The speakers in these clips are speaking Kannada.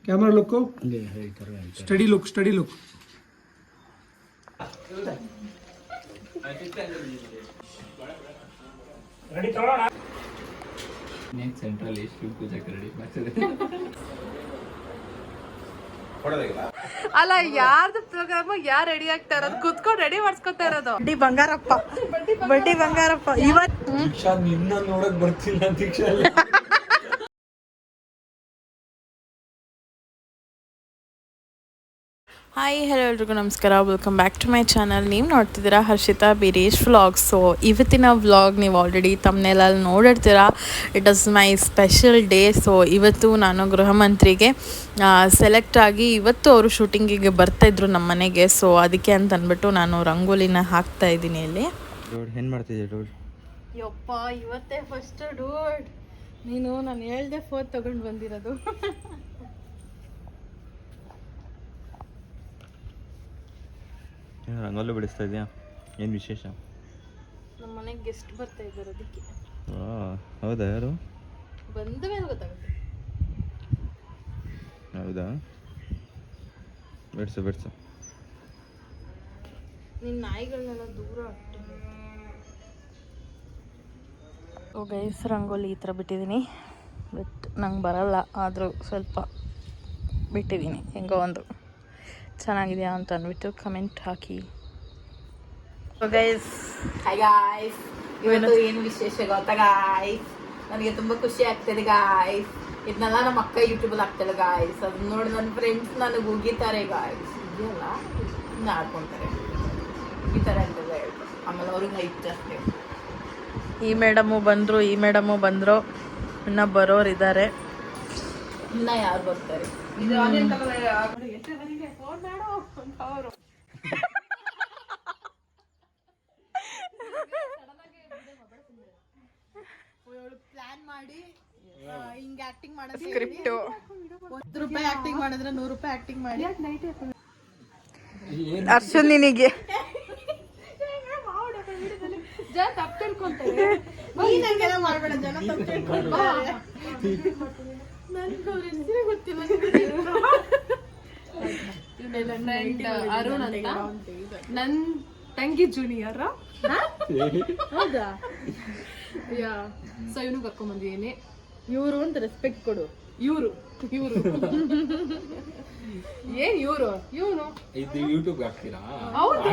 Camera look study look central Shiva ಪೂಜಾ ರೆಡಿ ಅಲ್ಲ ಯಾರ್ದು ಪ್ರೋಗ್ರಾಮ್ ಯಾರು ರೆಡಿ ಆಗ್ತಾ ಇರೋದು ಕುತ್ಕೊಂಡು ರೆಡಿ ಮಾಡ್ಸ್ಕೊತಾ ಇರೋದು ಬಡ್ಡಿ ಬಂಗಾರಪ್ಪ ಇವತ್ತು ನಿನ್ನ ನೋಡಕ್ ಬರ್ತಿಲ್ಲ ದೀಕ್ಷಾ ಹಾಯ್ ಹಲೋ ಎಲ್ರಿಗೂ ನಮಸ್ಕಾರ, welcome back to my channel. ನೀವು ನೋಡ್ತಿದ್ದೀರಾ ಹರ್ಷಿತಾ ಬಿರೇಶ್ ವ್ಲಾಗ್. ಸೊ ಇವತ್ತಿನ ವ್ಲಾಗ್ ನೀವು ಆಲ್ರೆಡಿ ತಮ್ಮನೇಲಲ್ಲಿ ನೋಡಿರ್ತೀರಾ. It is my special day. So ಇವತ್ತು ನಾನು ಗೃಹ ಮಂತ್ರಿಗೆ ಸೆಲೆಕ್ಟ್ ಆಗಿ ಇವತ್ತು ಅವರು ಶೂಟಿಂಗಿಗೆ ಬರ್ತಾಯಿದ್ರು ನಮ್ಮ ಮನೆಗೆ. ಸೊ ಅದಕ್ಕೆ ಅಂತ ಅಂದ್ಬಿಟ್ಟು ನಾನು ರಂಗೋಲಿನ ಹಾಕ್ತಾ ಇದ್ದೀನಿ ಇಲ್ಲಿ. ಏನು ಮಾಡ್ತಿದ್ದೆ ಡೋಡ್? ಯಪ್ಪ ಇವತ್ತೇ ಫಸ್ಟ್ ಡೂಡ್, ನೀನು ನಾನು ಹೇಳ್ದೆ ಫೋನ್ ತೊಗೊಂಡು ಬಂದಿರೋದು. ರಂಗೋಲಿ ಬಿಡಿಸ್ತಾ ಇದೆಯಾ? ಏನು ವಿಶೇಷ? ನಮ್ಮ ಮನೆಗೆ ಗೆಸ್ಟ್ ಬರ್ತಾ ಇದ್ದಾರೆ, ಅದಕ್ಕೆ. ಹೌದಾ? ಯಾರು ಬಂದ ಮೇಲೆ ಗೊತ್ತಾಗುತ್ತೆ. ಹೌದಾ? ಬಿಡ್ಸು ನಿನ್ನ ನಾಯಿಗಳನ್ನೆಲ್ಲ ದೂರ ಗೈಸ್. ರಂಗೋಲಿ ಈ ಥರ ಬಿಟ್ಟಿದ್ದೀನಿ, ಬಟ್ ನಂಗೆ ಬರಲ್ಲ, ಆದರೂ ಸ್ವಲ್ಪ ಬಿಟ್ಟಿದ್ದೀನಿ. ಹೆಂಗೋ ಒಂದು ಚೆನ್ನಾಗಿದೆಯಾ ಅಂತ ಅಂದ್ಬಿಟ್ಟು ಕಮೆಂಟ್ ಹಾಕಿ. ಗೈಸ್, ಹಾಯ್ ಗಾಯ್ಸ್, ಇವತ್ತು ಏನು ವಿಶೇಷ ಗೊತ್ತಾ ಗಾಯ್ಸ್? ನನಗೆ ತುಂಬಾ ಖುಷಿ ಆಗ್ತದೆ ಗಾಯ್ಸ್. ಇದನ್ನೆಲ್ಲ ನಮ್ಮ ಅಕ್ಕ ಯೂಟ್ಯೂಬಲ್ಲಿ ಹಾಕ್ತಾಳೆ ಗಾಯ್ಸ್. ಅದನ್ನ ನೋಡಿ ನನ್ನ ಫ್ರೆಂಡ್ಸ್ ನನಗೆ ಉಗಿತಾರೆ ಗಾಯ್ಸ್. ಇದೆಯಲ್ಲ ಇನ್ನು ಆಡ್ಕೊತಾರೆ ಈ ಥರ ಅಂತೆಲ್ಲ ಹೇಳ್ತಾರೆ. ಆಮೇಲೆ ಅವ್ರಿಗೆ ಹೈಟ್ ಜಾಸ್ತಿ. ಈ ಮೇಡಮು ಬಂದರು, ಇನ್ನು ಬರೋರಿದ್ದಾರೆ. ಇನ್ನ ಯಾರು ಬರ್ತಾರೆ? ಅವರು ಪ್ಲಾನ್ ಮಾಡಿ ಹಿಂಗೆ ಆಕ್ಟಿಂಗ್ ಮಾಡೋದು. ಸ್ಕ್ರಿಪ್ಟು ₹100 ಆಕ್ಟಿಂಗ್ ಮಾಡಿದ್ರೆ ₹100 ಆಕ್ಟಿಂಗ್ ಮಾಡಿ ಅರ್ಶನ್ ನಿನಗೆ ಜನ ತಪ್ಪು ತಿಳ್ಕೊಂತಾರೆ. ನೀನಂಗೆಲ್ಲ ಮಾಡ್ಬೇಡ, ಜನ ತಪ್ಪು ತಿಳ್ಕೊಂತಾರೆ. ನನಗೆ ಗೊತ್ತಿಲ್ಲ. ಅರುಣ್ ಅಂತ ನನ್ ತಂಗಿ ಜೂನಿಯರ್. ಹೌದಾ? ಯಾ, ಸೊ ಇವನು ಕರ್ಕೊಂಡ್ ಬಂದಿದ್ದೀನಿ. ಇವರು ಅಂತ ರೆಸ್ಪೆಕ್ಟ್ ಕೊಡು. ಇವ್ರು ಏನ್ ಇವ್ರು ಇವನು ಇದು ಯೂಟ್ಯೂಬ್ ಹಾಕ್ತೀರಾ? ಹೌದು.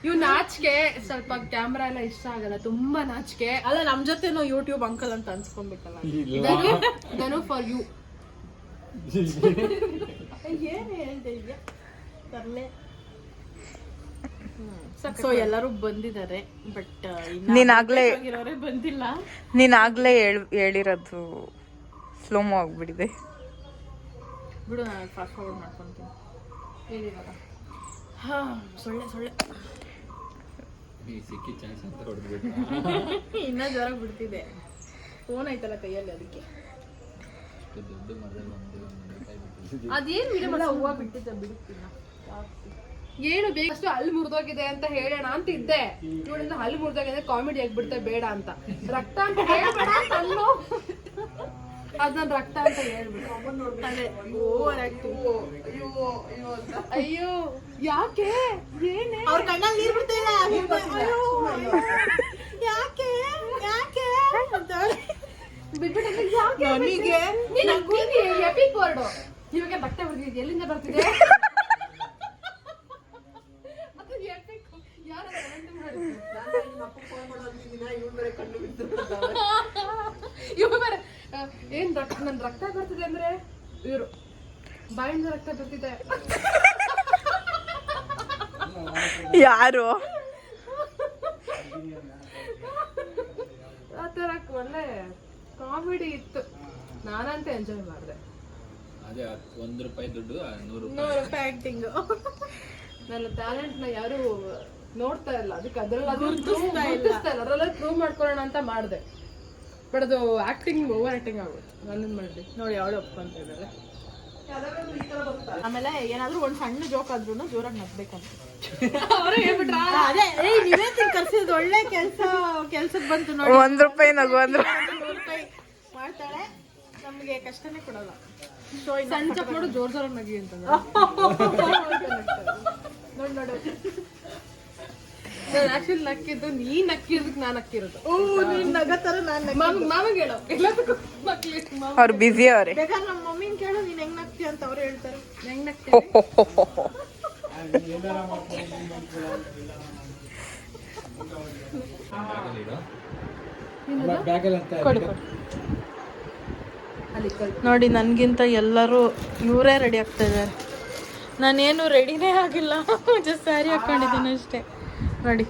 ಇವ್ ನಾಚಿಕೆ, ಸ್ವಲ್ಪ ಕ್ಯಾಮ್ರಾ ಎಲ್ಲ ಇಷ್ಟ ಆಗಲ್ಲ, ತುಂಬಾ ನಾಚಿಕೆ. ಅಲ್ಲ, ನಮ್ ಜೊತೆನೂ ಯೂಟ್ಯೂಬ್ ಅಂಕಲ್ ಅಂತ ಅನ್ಸ್ಕೊಬೇಕಲ್ಲ. ಧನು ಫಾರ್ ಯು. ಏನ್ ಹೇಳ್ದೆ ಈಗ? ಸೊ ಎಲ್ಲರೂ ಬಂದಿದ್ದಾರೆ, ಬಟ್ ನೀನಾಗ್ಲೇ ಬಂದಿಲ್ಲ. ಹೇಳಿರೋದು ಸ್ಲೋಮೋ ಆಗ್ಬಿಟ್ಟಿದೆ. ಬಿಡು, ನಾನು ಫಾಸ್ಟ್ ಫಾರ್ವರ್ಡ್ ಮಾಡ್ಕೊಂತೀನಿ. ಹೇಳಿವಾಗ ಸೊಳ್ಳೆ ಸಿಕ್ಕಿ ಚಾನ್ಸ್ ಅಂತ ಹೊಡೆದ್ಬಿಟ್ಟು ಇನ್ನ ಜ್ವರ ಬಿಡ್ತಿದೆ. ಫೋನ್ ಐತಲ್ಲ ಕೈಯಲ್ಲಿ, ಅದಕ್ಕೆ. ದೊಡ್ಡ ಮರದಲ್ಲಿ ಅದೇನ್ ವಿಡಿಯೋ ಹೂವ ಬಿಟ್ಟಿದ್ದೆ, ಬಿಡುತ್ತಿಲ್ಲ. ಏನು ಬೇಕಷ್ಟು ಹಲ್ಲು ಮುರಿದೋಗಿದೆ ಅಂತ ಹೇಳೋಣ ಅಂತ ಇದ್ದೆ. ಇವಳಿಂದ ಹಲ್ಲು ಮುರಿದೋಗಿದೆ, ಕಾಮಿಡಿ ಆಗ್ಬಿಡ್ತೆ ಬೇಡ ಅಂತ. ರಕ್ತ ಅಂತ ಹೇಳ್ಬೇಡ ಅಂತ ಅಲ್ಲೋ, ಅದ್ ನನ್ ರಕ್ತ ಅಂತ ಹೇಳ್ಬಿಟ್ಟು. ಅಯ್ಯೋ ಯಾಕೆ? ಏನೇ ಅವ್ರ ಕಣ್ಣಲ್ಲಿ ನೀರ್ ಬಿಡ್ತಿಲ್ಲ. ಯಾಕೆ ಬಿಟ್ಬಿಟ್ಟು ಯಾಕೆ ನನಗೆ ಎಪಿಕ್ ವರ್ಡ್. ಇವಾಗ ಬಟ್ಟೆ ಹೊಡೆದಿದ್ದೆ, ಎಲ್ಲಿಂದ ಬರ್ತಿದೆ? ಇವ್ರು ಬೇರೆ ಏನ್ ನನ್ ರಕ್ತ ಬರ್ತಿದೆ ಅಂದ್ರೆ ಇವ್ರು ಬಾಯಿಂದ ರಕ್ತ ಬರ್ತಿದೆ. ಯಾರು? ಆತರ ಒಳ್ಳೆ ಕಾಮಿಡಿ ಇತ್ತು. ನಾನಂತ ಎಂಜಾಯ್ ಮಾಡಿದೆ. ಅದೇ ₹1 ದುಡ್ಡು ₹100 ಆಕ್ಟಿಂಗ್. ನನ್ನ ಟ್ಯಾಲೆಂಟ್ ನ ಯಾರು ನೋಡ್ತಾ ಇಲ್ಲ, ಅದಕ್ಕೆ ಗುರುತಿಸ್ತಾ ಇಲ್ಲ. ಅದ್ರಲ್ಲ ಪ್ರೂವ್ ಮಾಡ್ಕೊಳ್ಳೋಣ ಅಂತ ಮಾಡಿದೆ, ಬಟ್ ಅದು ಆಕ್ಟಿಂಗ್ ಓವರ್ ಆಕ್ಟಿಂಗ್ ಆಗುತ್ತೆ. ನನ್ನನ್ನು ಮಾಡಿದೆ ನೋಡಿ, ಅವಳು ಒಪ್ಕೊಂತ ಇದ್ದಾರೆ. ಆಮೇಲೆ ಏನಾದ್ರೂ ಒಂದ್ ಸಣ್ಣ ಜೋಕ್ ಆದ್ರೂ ಜೋರಾಗಿ ನಗ್ಬೇಕಂತ ಅವರೇ ಹೇಳ್ಬಿಟ್ರ. ಅದೇ ನೀವೇ ಕರ್ಸಿದ್ ಒಳ್ಳೆ ಕೆಲ್ಸಕ್ಕೆ ಬಂತು ನೋಡಿ. ₹1 ನಗು ಅಂದ್ರೆ ₹100 ಮಾಡ್ತಾಳೆ, ನಮಗೆ ಕಷ್ಟನೇ ಕೊಡಲ್ಲ. ಸಣ್ಣ ಚಪ್ ನೋಡು ಜೋರ್ ಜೋರಾಗಿ ನಗಿ ಅಂತ ನೋಡು ನಾನು ಆಕ್ಚುಲಿ ನಕ್ಕಿದ್ದು ನೀನ್ ನಕ್ಕಿರೋದಕ್ಕೆ ನಾನು ನಕ್ಕಿರೋದು. ನೀನ್ ನಗತ್ತರ ನಾನು ಮಾಮಗೆ ಹೇಳೋ ಎಲ್ಲದಕ್ಕೂ ಮಕ್ಳಿಗೆ ಅವ್ರು ಬಿಸಿ ಅವ್ರೆ. ಬೇಕಾದ್ರೆ ನಮ್ಮ ಮಮ್ಮಿನ ಕೇಳು ನೀನ್ ಹೆಂಗ್ ನಗ್ತೀಯ ಅಂತ ಅವ್ರು ಹೇಳ್ತಾರೆ. ಹೆಂಗ್ ನಕ್ತೀನಿ ಬ್ಯಾಗಲ್ಲಿ ಅಂತ ಕೊಡಿ ನೋಡಿ, ನನಗಿಂತ ಎಲ್ಲರೂ ಇವರೇ ರೆಡಿ ಆಗ್ತಾ ಇದ್ದಾರೆ. ನಾನೇನು ರೆಡಿನೇ ಆಗಿಲ್ಲ, ಜಸ್ಟ್ ಸ್ಯಾರಿ ಹಾಕೊಂಡಿದ್ದೀನಿ ಅಷ್ಟೇ. ನೋಡಿ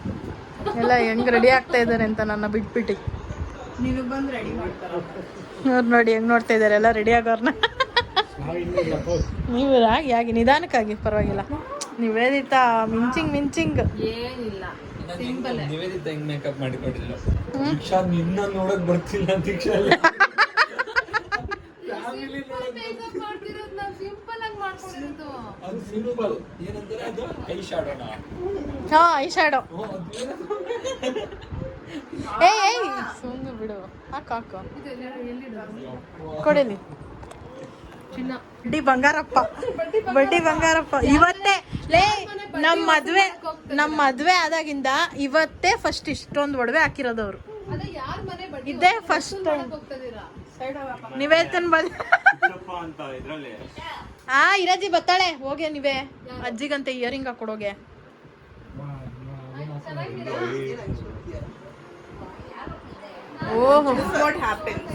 ಎಲ್ಲ ಹೆಂಗ್ ರೆಡಿ ಆಗ್ತಾ ಇದ್ದಾರೆ ಅಂತ ನನ್ನ ಬಿಟ್ಬಿಟ್ಟು. ನೀನು ಬಂದು ರೆಡಿ ಮಾಡ್ತಾರ ಅವ್ರು ನೋಡಿ ಹೆಂಗ್ ನೋಡ್ತಾ ಇದ್ದಾರೆ ಎಲ್ಲ ರೆಡಿ ಆಗೋರ್ನ. ನೀವು ಯಾಕೆ ನಿಧಾನಕ್ಕಾಗಿ ಪರವಾಗಿಲ್ಲ. ನಿವೇದಿತಾ ಮಿಂಚಿಂಗ್ ಏನಿಲ್ಲ ಸಿಂಪಲ್. ನಿವೇದಿತ ಹೆಂಗ್ ಮೇಕಪ್ ಮಾಡಿಕೊಂಡಿಲ್ಲ. ದೀಕ್ಷಾ ನಿನ್ನ ನೋಡಕ್ ಬರ್ತಿಲ್ಲ ದೀಕ್ಷಾ. ಮಾಡ್ತಿರೋದು ನಾವು ಸಿಂಪಲ್ ಆಗಿ ಮಾಡ್ಕೊಂಡಿರೋದು. ಅದು ಸಿಂಪಲ್ ಏನಂದ್ರೆ ಅದು ಐ ಶಾಡೋನಾ. ಹಾ ಐ ಶಾಡೋ. ಏಯ್ ಸುಮ್ಮನೆ ಬಿಡು. ಹಾಕು ಕೊಡಲಿ. ಚಿನ್ನ ಬಡ್ಡಿ ಬಂಗಾರಪ್ಪ ಇವತ್ತೇ ಲೇ ನಮ್ಮ ಮದ್ವೆ ಆದಾಗಿಂದ ಇವತ್ತೇ ಫಸ್ಟ್ ಇಷ್ಟೊಂದು ಒಡವೆ ಹಾಕಿರೋದವ್ರು. ಅದೇ ಯಾರ ಮನೆ ಬಡ್ಡಿ ಇದೇ ಫಸ್ಟ್ ಹೋಗ್ತದೀರಾ? ನಿವೇತನ್ ಇರಜಿ ಬತ್ತಾಳೆ ಹೋಗೆ ನೀವೇ ಅಜ್ಜಿಗಂತೆ ಇಯರಿಂಗ್ ಹಾಕೊಡೋಗೆ. ಓಹೋ ವಾಟ್ ಹ್ಯಾಪನ್ಸ್.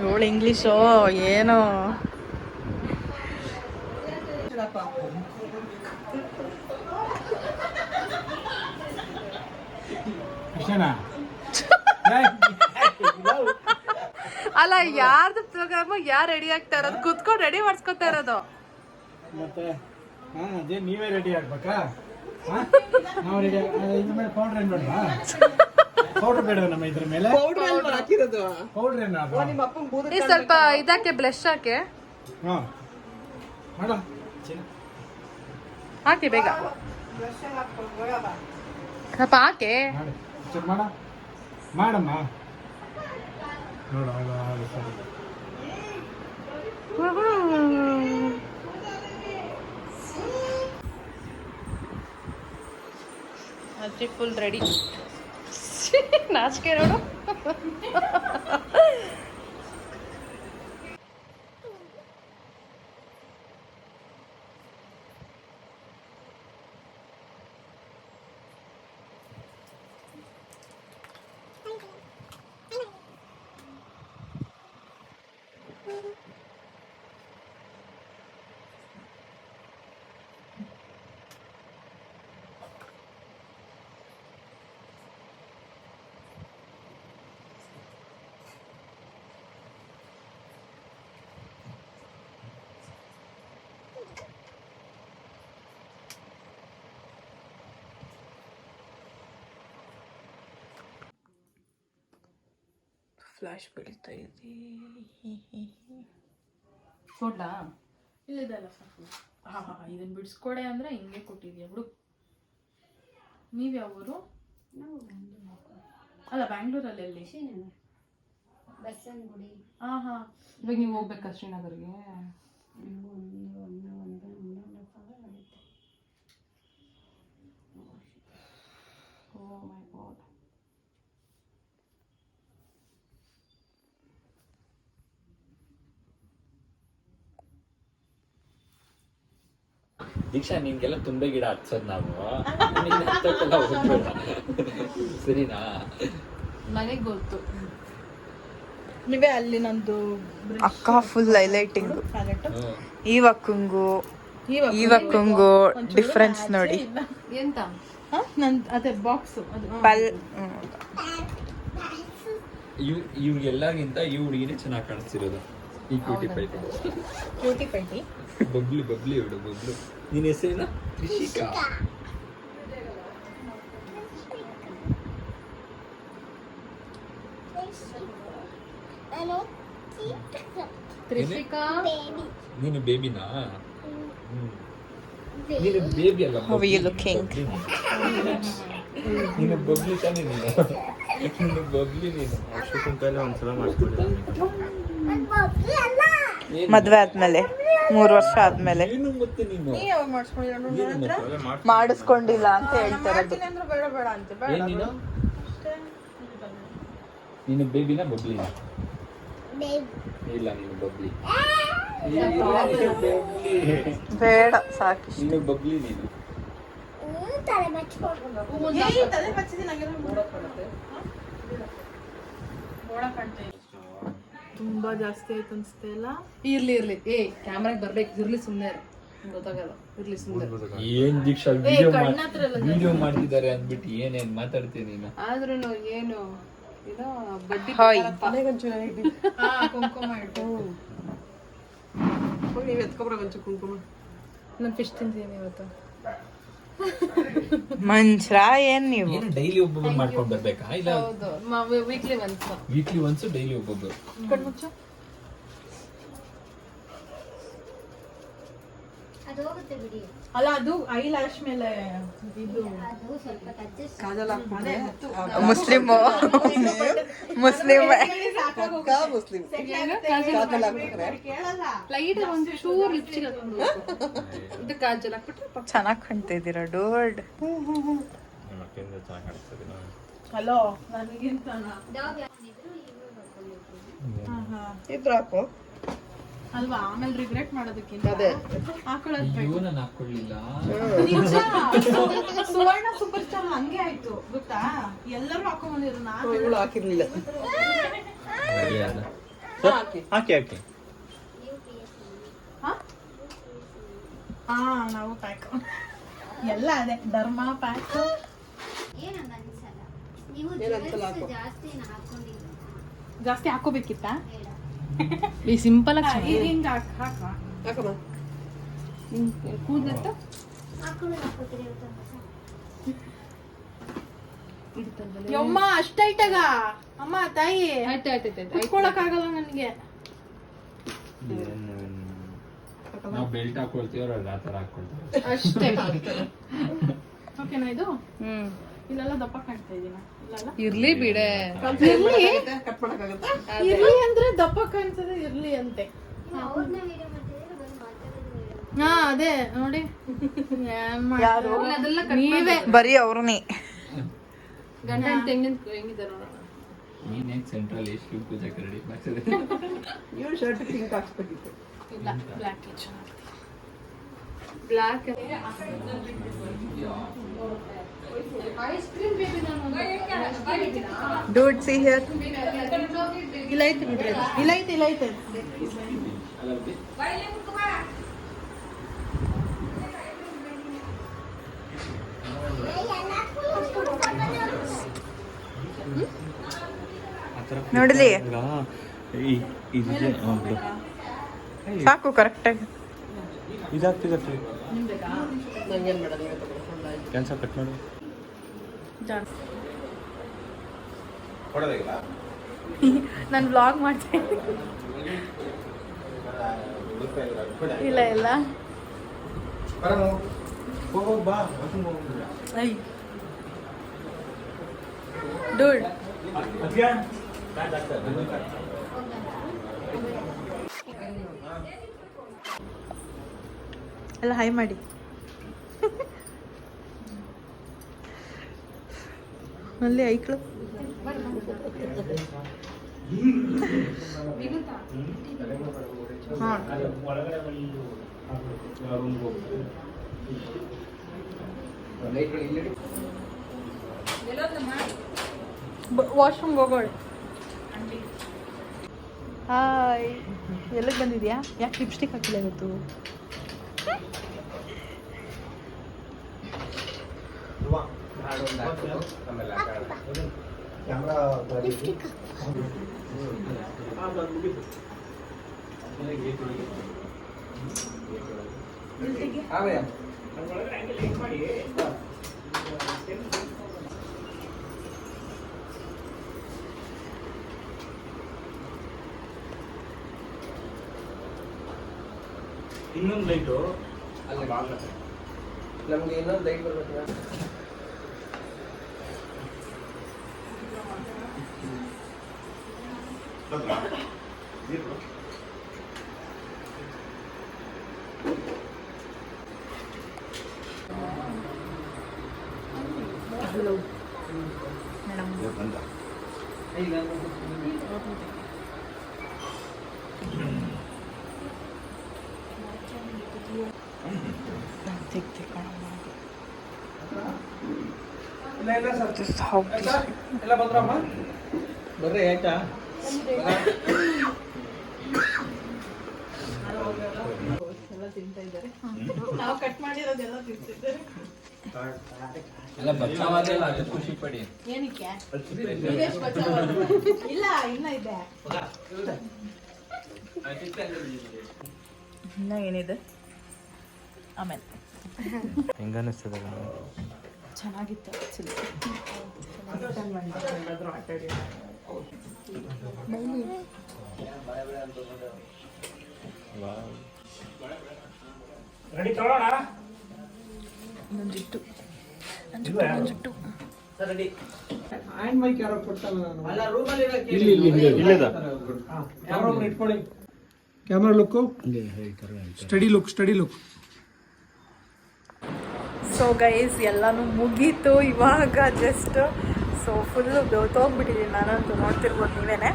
ಇವಳು ಇಂಗ್ಲೀಷು ಏನೋ. ಕೃಷ್ಣನಾ ಅಲ್ಲ ಯಾರ್ದು ಪ್ರೋಗ್ರಾಮ್ ಯಾರು ರೆಡಿ ಆಗ್ತಾ ಇರೋದು? ಕುತ್ಕೊಂಡು ರೆಡಿ ಮಾಡಿಸ್ಕೊತಾ ಇರೋದು. ಮತ್ತೆ ಅದೇ ನೀವೇ ರೆಡಿ ಆಗ್ಬೇಕಾ? ನಾವು ರೆಡಿ ಇದ್ರ ಮೇಲೆ ಪೌಡ್ರ್ ಏನು ಬೇಡವಾ? ಪೌಡ್ರ್ ಬೇಡ ನಮ್ಮ ಇದ್ರ ಮೇಲೆ ಹಾಕಿರೋದು ಪೌಡ್ರ್ ಏನು ನಿಮ್ಮ ಅಪ್ಪಂಗೆ ಬೂದ ಈ ಸ್ವಲ್ಪ ಇದಕ್ಕೆ ಬ್ಲಶ್ ಹಾಕಿ ಹಾಂ ಮಾಡ ಹಾಕಿ ಬೇಗ ಸ್ವಲ್ಪ ಹಾಕಿ. ಮಾಡಿ ಚೆಕ್ ಮಾಡಮ್ಮ ನೋಡು ಸರಿ. ಅಜ್ಜಿ ಫುಲ್ ರೆಡಿ. ನಾಚಿಕೆ ನೋಡು. ಫ್ಲಾಶ್ ಬೆಳೀತಾ ಇದೆ. ಫೋಟಾ ಇಲ್ಲದಲ್ಲ ಸಾಕು. ಇದನ್ನ ಬಿಡಿಸ್ಕೊಡೆ ಅಂದ್ರೆ ಹಿಂಗೆ ಕೊಟ್ಟಿದ್ಯಾ ಬಿಡು. ನೀವು ಯಾವ ಊರು? ಅಲ್ಲ ಬ್ಯಾಂಗ್ಳೂರಲ್ಲಿ ಎಲ್ಲಿ? ಹಾಂ ಹಾಂ. ಇವಾಗ ನೀವು ಹೋಗ್ಬೇಕಾ ಶ್ರೀನಗರ್ಗೆ? ಓ ಮೈ ಗಾಡ್. ದೀಕ್ಷಾ ನಿನ್ಗೆಲ್ಲ ತುಂಬೆ ಗಿಡ ಹಚ್ಚೋದ್ ನಾವು ಹತ್ತಕ್ಕೆಲ್ಲ ಹೋಗ್ಬೇಡ ಸರಿನಾ? ನನಗೆ ಗೊತ್ತು. ನೀವೇ ಅಲ್ಲಿ ನಂದು ಅಕ್ಕ ಫುಲ್ ಹೈಲೈಟಿಂಗು. ಈವಕ್ಕಂಗು ಡಿಫ್ರೆನ್ಸ್ ನೋಡಿ. ಎಂತ ನಂದು ಅದೇ ಬಾಕ್ಸ್ ಪಲ್ ಇವ್ರಿಗೆಲ್ಲಗಿಂತ ಈ ಹುಡುಗಿನೇ ಚೆನ್ನಾಗಿ ಕಾಣಿಸ್ತಿರೋದು. ಈ ಕ್ಯೂಟಿ ಪೈಟಿ ಬಬ್ಲಿ ಇವಳು ಬಬ್ಲು. ನಿನ್ನ ಹೆಸರೇನ? ತ್ರಿಷಿಕಾ. ತ್ರಿಷಿಕಾ ನೀನು ಬೇಬಿನಾ? ನೀನು ಬೇಬಿ ಅಲ್ಲ. How are you looking? ನೀನು ಬಬ್ಲಿ ತಾನೇ ನೀನು. ಬಬ್ಲಿ ನೀನು ಅಷ್ಟೊತ್ತಿನ ಕೈಲಿ ಒಂದ್ಸಲ ಮಾಡಿಸ್ಬಿಟ್ಟಿಲ್ಲ ಮದ್ವೆ ಆದ್ಮೇಲೆ 3 ವರ್ಷ ಆದ್ಮೇಲೆ ನೀನು ಮತ್ತೆ ನೀನು ಮಾಡಿಸ್ಕೊಂಡಿಲ್ಲ ಅಂತ ಹೇಳ್ತಾರದು. ಏನ್ ನೀನು ನೀನು ಬೇಬಿನ ಬಬ್ಲಿನ? ಇಲ್ಲ ನೀನು ಬಬ್ಲಿ. ಬೇಡ ಸಾಕು. ನೀನು ಬಬ್ಲಿ ನೀನು. ತುಂಬಾ ಜಾಸ್ತಿ ಆಯ್ತು ಅನ್ಸುತ್ತೆ ಅಲ್ಲ? ಇರ್ಲಿ ಕ್ಯಾಮ್ರಾಗ್ ಬರ್ಬೇಕು, ಇರ್ಲಿ ಸುಮ್ನೆ ಗೊತ್ತಾಗಲ್ಲ, ಇರ್ಲಿ ಸುಮ್ನೆ. ಏನ್ ದೀಕ್ಷಾ ವಿಡಿಯೋ ಮಾಡ್ತಿದ್ದಾರೆ ಅಂದ್ಬಿಟ್ಟು ಏನೇನ್ ಮಾತಾಡ್ತೀನಿ ನೀನು? ಆದ್ರೂ ಏನು ಏನೋ ಬಡ್ಡಿ ಕುಂಕುಮ ಇಟ್ಟು ನಾನು ಫಿಶ್ ತಿಂತೀನಿ ಇವತ್ತು. ಮಂಚ್ರ ಏನ್ ನೀವು? ಏನು ಡೈಲಿ ಒಬ್ಬೊಬ್ಬರು ಮಾಡ್ಕೊಂಡು ಬರ್ಬೇಕಾ? ಇಲ್ಲ ಹೌದು, weekly once. Weekly once daily ಒಬ್ಬೊಬ್ಬರು? ಕಣ್ಮುಚ್ಚು. ಅಲ್ಲ ಅದು ಐ ಲ್ಯಾಶ್ ಮೇಲೆ ಇದು ಮುಸ್ಲಿಂ ಲೈಟ್ ಒಂದು ಚೂರು ಲಿಪ್ಸ್ಟಿಕ್ ಹಾಕೊಂಡು ಇದು ಕಾಜಲ್ ಹಾಕ್ಬಿಟ್ರೆ ಚೆನ್ನಾಗಿ ಕಾಣ್ತಾ ಇದ್ದೀರಾ ಡೋಡ್. ಹಲೋ ನನಗಿಂತ ಇಬ್ರು ಹಾಕು ಅಲ್ವಾ, ಆಮೇಲೆ ರಿಗ್ರೆಟ್ ಮಾಡೋದಕ್ಕಿಂತ ಹಾಕೊಳ್ಳೋದು ಅಯ್ಯೋ ನಾನು ಹಾಕೊಳ್ಳಿಲ್ಲ. ಸುವರ್ಣ ಸೂಪರ್ ಸ್ಟಾರ್ ಹಂಗೆ ಆಯ್ತು ಗೊತ್ತಾ, ಎಲ್ಲರೂ ಹಾಕೊಂಡ್ಬಂದಿದ್ರು, ನಾನು ಹಾಕಿರ್ಲಿಲ್ಲ. ಹಾಕಿ ಹಾಕಿ ಹಾ ನಾವು ಪ್ಯಾಕ್ ಎಲ್ಲ ಅದೇ ಧರ್ಮ ಪ್ಯಾಕ್. ಜಾಸ್ತಿ ಹಾಕೋಬೇಕಿತ್ತ? ಈ ಸಿಂಪಲ್ ಆಗಿ ಹಿಂಗ ಹಾಕ ಕೂದಲತ್ತ ಯಮ್ಮ ಅಷ್ಟೈಟಾಗ ಅಮ್ಮ ತಾಯಿ ಆಯ್ತು ಕುತ್ಕೊಳಕ್ ಆಗಲ್ಲ ನನಗೆ. ನಾವು ಬೆಲ್ಟ್ ಹಾಕೊಳ್ತೀವಿ, ಅವ್ರು ಆ ಥರ ಹಾಕೊಳ್ತಾರೆ ಅಷ್ಟೇ. ಓಕೆನಾ ಇದು? ಇಲ್ಲೆಲ್ಲ ದಪ್ಪ ಕಾಣ್ತಾ ಇದೀನ? ಇರ್ಲಿ ಬಿಡೆ, ಇರ್ಲಿ ಅಂದ್ರೆ ದಪ್ಪ ಕಾಣ್ತದೆ, ಇರ್ಲಿ ಅಂತೆ. ಹಾ ಅದೇ ನೋಡಿ, ಅದೆಲ್ಲ ನೀವೇ ಬರೀ ಅವ್ರನ್ನೇ ಗಂಡ ತೆಂಗಿನ ಹೆಂಗಿದೆ ನೋಡೋಣ. ನೀನೇನು ಸೆಂಟ್ರಲ್ ಎಷ್ಟು ಪೂಜಾಕ್ಕೆ ರೆಡಿ ಮಾಡ್ತಿದೆ? ಇಲ್ಲ black black dude see here. ಇಲ್ಲ ಐತೆ ಬಿಡ್ರಿ, ಇಲ್ಲ ಐತೆ. ನೋಡಲಿ ಸಾಕು ಕರೆಕ್ಟಾಗಿ ಇದಾಗ್ತಿದೆ ಕೆಲಸ ಕಟ್ ಮಾಡಿ ನಾನು ವ್ಲಾಗ್ ಮಾಡ್ತೀನಿ. ಇಲ್ಲ ಡೂಡ್ ಎಲ್ಲ ಹಾಯ್ ಮಾಡಿ. ಅಲ್ಲಿ ಐಕ್ಳು ವಾಶ್ರೂಮ್ಗೆ ಹೋಗೋಳು. ಹಾಯ್, ಎಲ್ಲಿಗೆ ಬಂದಿದ್ಯಾ? ಯಾಕೆ ಲಿಪ್ಸ್ಟಿಕ್ ಹಾಕಿಲ್ಲ ಇವತ್ತು? ಇನ್ನೊಂದು ಲೈಟು ನಮ್ಗೆ ಇನ್ನೊಂದು ಲೈಟ್ ಬರ್ಬೇಕು. ಎಲ್ಲ ಬಂದ್ರಮ್ಮ ಬರ್ರಿ ಆಯ್ತಾ ನಾವು ಕಟ್ ಮಾಡಿರೋದೆಲ್ಲ ತಿಂತಿದ್ದಾರೆ. ಎಲ್ಲ ಬಚಾವಾಗಲ್ಲ ಅದು ಖುಷಿ ಪಡಿ. ಏನಕ್ಕೆ ವಿದೇಶ್ ಬಚಾವ್ ಇಲ್ಲ ಇನ್ನ ಇದೆ. ಇನ್ನ ಏನಿದೆ ಆಮೇಲೆ ಹೆಂಗ ಅನಿಸ್ತದ? ಚೆನ್ನಾಗಿತ್ತು ಆಕ್ಚುಲಿ. ರೆಡಿ ತಗೊಳ್ಳೋಣ. ನನ್ನ ಜುಟ್ಟು ರೆಡಿ ಹ್ಯಾಂಡ್ ಮೈಕ್ ಯಾರೋ ಕೊಡ್ತಲ್ಲ ನಾನು. ಅಲ್ಲ ರೂಮಲ್ಲಿ ಇಲ್ಲದ ಯಾರೋ ಒಬ್ರು ಇಟ್ಕೊಳ್ಳಿ. Camera look study look. So guys ಎಲ್ಲನೂ ಮುಗೀತು ಇವಾಗ ಜಸ್ಟ್. ಸೊ ಫುಲ್ಲು ಬೆವ್ತೋಗ್ಬಿಟ್ಟಿದ್ದೀನಿ ನಾನಂತೂ, ನೋಡ್ತಿರ್ಬೋದು ನೀವೇನೆ.